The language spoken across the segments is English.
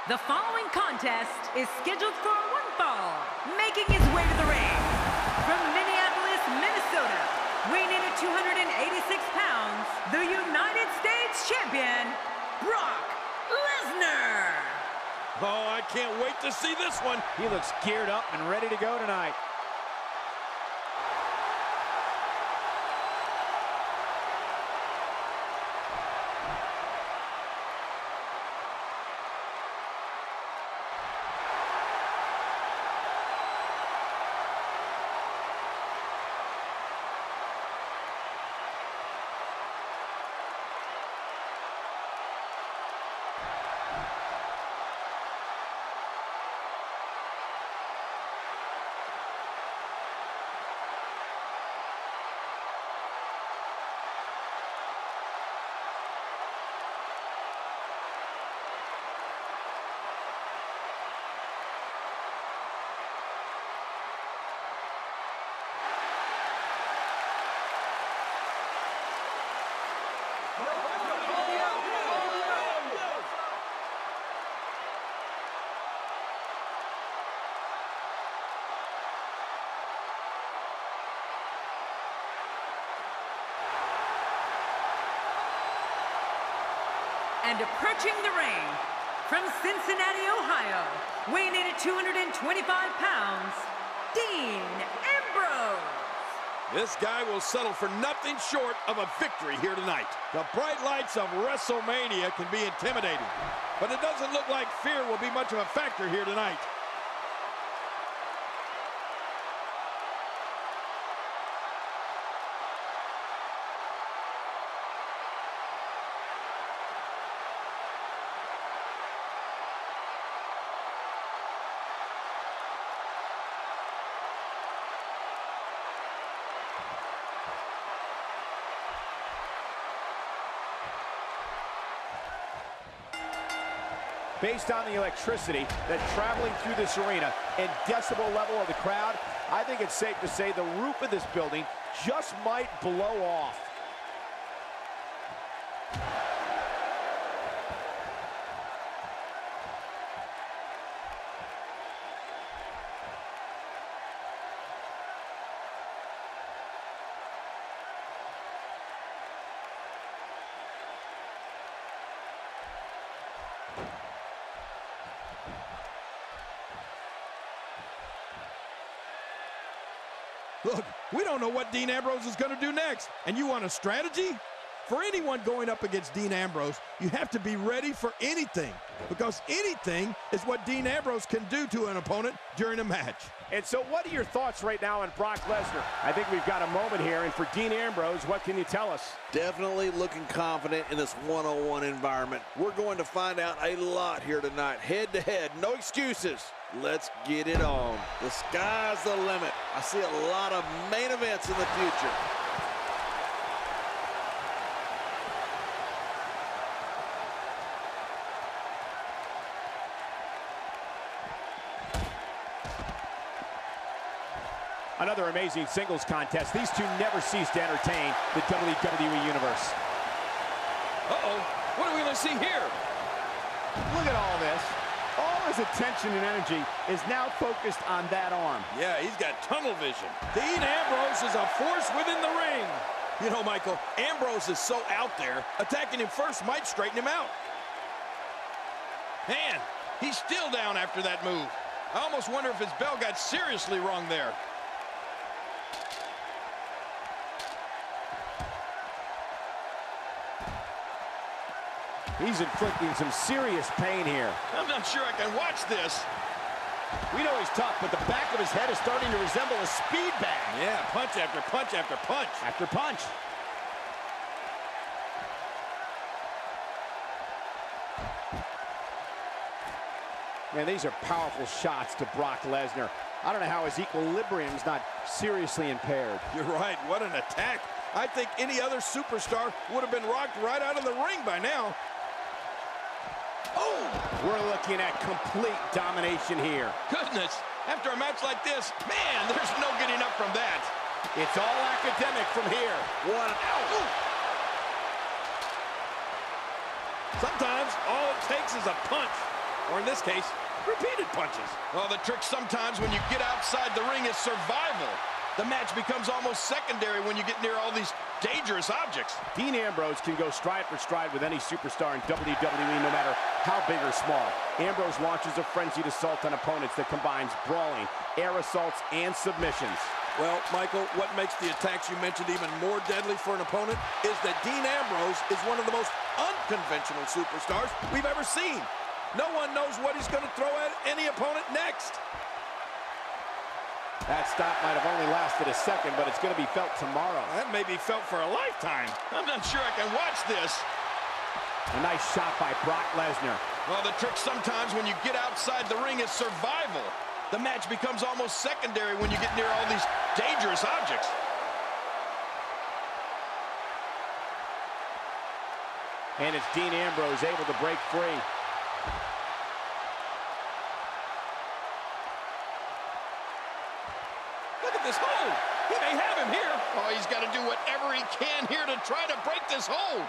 The following contest is scheduled for one fall, making his way to the ring. From Minneapolis, Minnesota, weighing in at 286 pounds, the United States Champion, Brock Lesner. Oh, I can't wait to see this one. He looks geared up and ready to go tonight. And approaching the ring, from Cincinnati, Ohio, weighing in at 225 pounds, Dean Ambrose. This guy will settle for nothing short of a victory here tonight. The bright lights of WrestleMania can be intimidating, but it doesn't look like fear will be much of a factor here tonight. Based on the electricity that's traveling through this arena and decibel level of the crowd, I think it's safe to say the roof of this building just might blow off. Look, we don't know what Dean Ambrose is going to do next. And you want a strategy? For anyone going up against Dean Ambrose, you have to be ready for anything. Because anything is what Dean Ambrose can do to an opponent during a match. And so what are your thoughts right now on Brock Lesnar? I think we've got a moment here, and for Dean Ambrose, what can you tell us? Definitely looking confident in this one-on-one environment. We're going to find out a lot here tonight. Head-to-head, no excuses. Let's get it on. The sky's the limit. I see a lot of main events in the future. Another amazing singles contest. These two never cease to entertain the WWE Universe. Uh-oh, what are we going to see here? Look at all this. All his attention and energy is now focused on that arm. Yeah, he's got tunnel vision. Dean Ambrose is a force within the ring. You know, Michael, Ambrose is so out there, attacking him first might straighten him out. Man, he's still down after that move. I almost wonder if his bell got seriously wrong there. He's inflicting some serious pain here. I'm not sure I can watch this. We know he's tough, but the back of his head is starting to resemble a speed bag. Yeah, punch after punch after punch. After punch. Man, these are powerful shots to Brock Lesnar. I don't know how his equilibrium is not seriously impaired. You're right, what an attack. I think any other superstar would have been rocked right out of the ring by now. Oh! We're looking at complete domination here. Goodness, after a match like this, man, there's no getting up from that. It's all academic from here. What an out. Sometimes all it takes is a punch. or in this case, repeated punches. Well, the trick sometimes when you get outside the ring is survival. The match becomes almost secondary when you get near all these dangerous objects. Dean Ambrose can go stride for stride with any superstar in WWE, no matter how big or small. Ambrose launches a frenzied assault on opponents that combines brawling, air assaults, and submissions. Well, Michael, what makes the attacks you mentioned even more deadly for an opponent is that Dean Ambrose is one of the most unconventional superstars we've ever seen. No one knows what he's going to throw at any opponent next. That stop might have only lasted a second, but it's going to be felt tomorrow. That may be felt for a lifetime. I'm not sure I can watch this. A nice shot by Brock Lesnar. Well, the trick sometimes when you get outside the ring is survival. The match becomes almost secondary when you get near all these dangerous objects. And it's Dean Ambrose able to break free. Look at this hold. He may have him here. Oh, he's got to do whatever he can here to try to break this hold.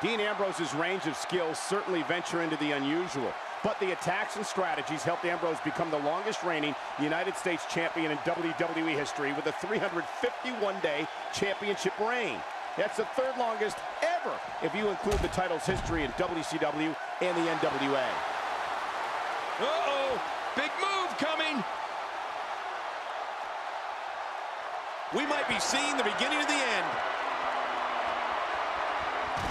Dean Ambrose's range of skills certainly venture into the unusual, but the attacks and strategies helped Ambrose become the longest reigning United States champion in WWE history with a 351-day championship reign. That's the third longest ever if you include the title's history in WCW and the NWA. Uh-oh, big move coming. We might be seeing the beginning of the end.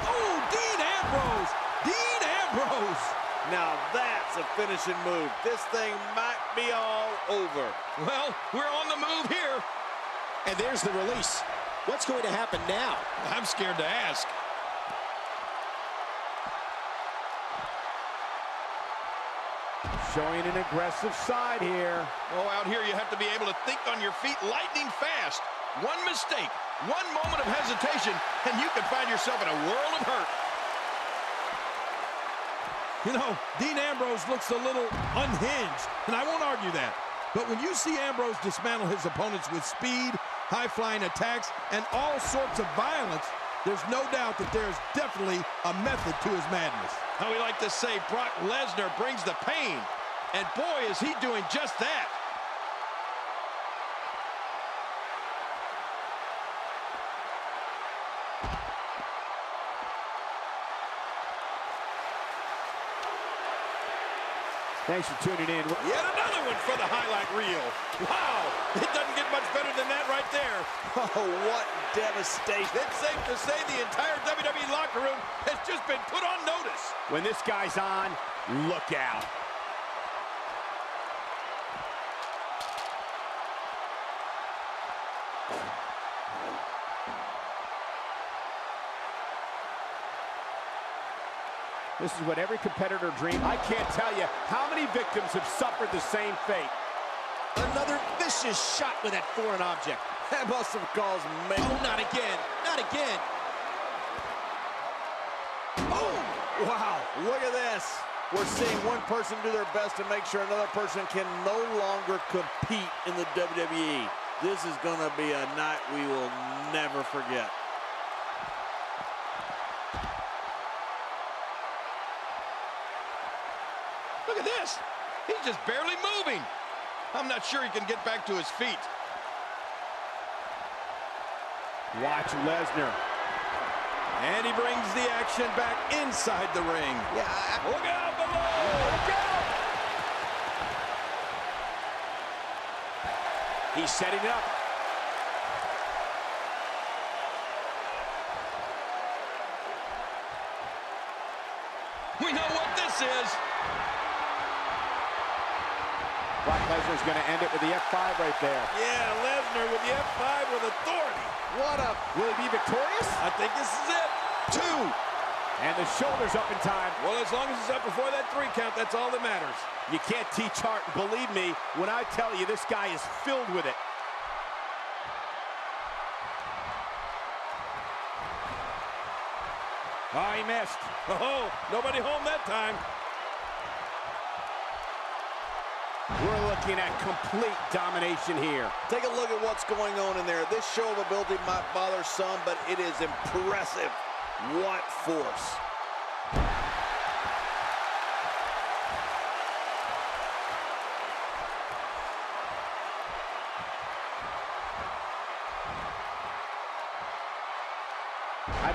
Oh, Dean Ambrose! Dean Ambrose! Now that's a finishing move. This thing might be all over. Well, we're on the move here. And there's the release. What's going to happen now? I'm scared to ask. Showing an aggressive side here. Oh, out here you have to be able to think on your feet lightning fast. One mistake, one moment of hesitation, and you can find yourself in a world of hurt. You know, Dean Ambrose looks a little unhinged, and I won't argue that. But when you see Ambrose dismantle his opponents with speed, high-flying attacks, and all sorts of violence, there's no doubt that there's definitely a method to his madness. How we like to say Brock Lesnar brings the pain. And boy, is he doing just that. Thanks for tuning in. Yet another one for the highlight reel. Wow, it doesn't get much better than that right there. Oh, what devastation. It's safe to say the entire WWE locker room has just been put on notice. When this guy's on, look out. This is what every competitor dreams. I can't tell you how many victims have suffered the same fate. Another vicious shot with that foreign object. That must have caused me. Oh, not again. Not again. Oh, wow. Look at this. We're seeing one person do their best to make sure another person can no longer compete in the WWE. This is going to be a night we will never forget. Look at this. He's just barely moving. I'm not sure he can get back to his feet. Watch Lesnar. And he brings the action back inside the ring. Yeah. Look out below. Look out. He's setting it up. We know what this is. Brock Lesnar's going to end it with the F5 right there. Yeah, Lesnar with the F5 with authority. Will he be victorious? I think this is it. 2. And the shoulder's up in time. Well, as long as it's up before that 3 count, that's all that matters. You can't teach heart, and believe me when I tell you this guy is filled with it. Oh, he missed. Oh, nobody home that time. We're looking at complete domination here. Take a look at what's going on in there. This show of ability might bother some, but it is impressive. What force.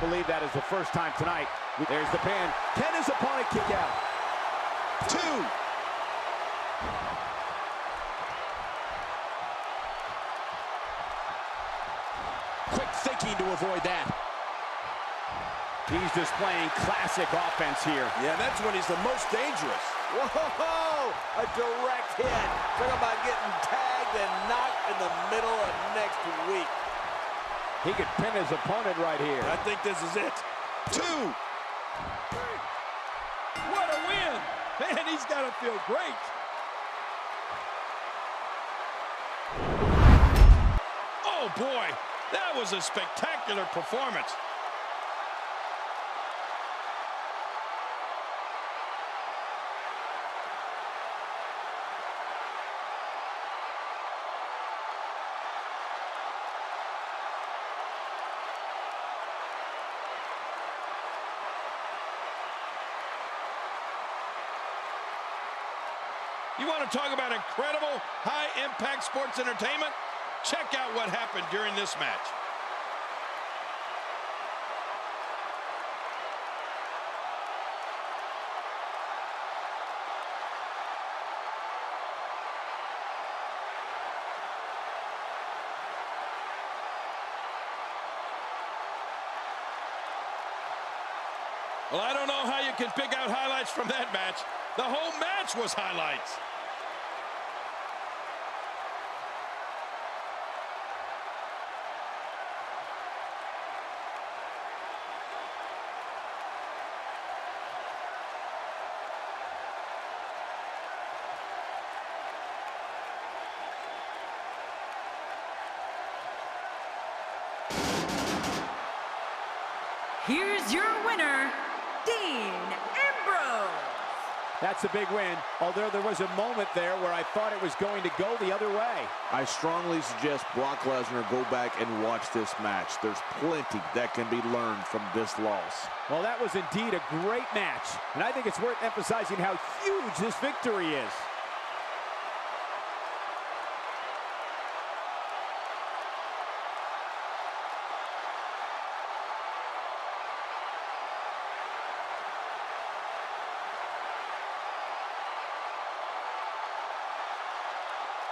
believe that is the first time tonight. There's the pin. Can his opponent kick out? 2. Quick thinking to avoid that. He's displaying classic offense here. Yeah, that's when he's the most dangerous. Whoa, a direct hit. Talk about getting tagged and knocked in the middle of next week. He could pin his opponent right here. I think this is it. 2. What a win! Man, he's got to feel great. Oh, boy, that was a spectacular performance. You want to talk about incredible, high-impact sports entertainment? Check out what happened during this match. Well, I don't know how you can pick out highlights from that match. The whole match was highlights. Here's your winner, Dean Ambrose. That's a big win, although there was a moment there where I thought it was going to go the other way. I strongly suggest Brock Lesnar go back and watch this match. There's plenty that can be learned from this loss. Well, that was indeed a great match, and I think it's worth emphasizing how huge this victory is.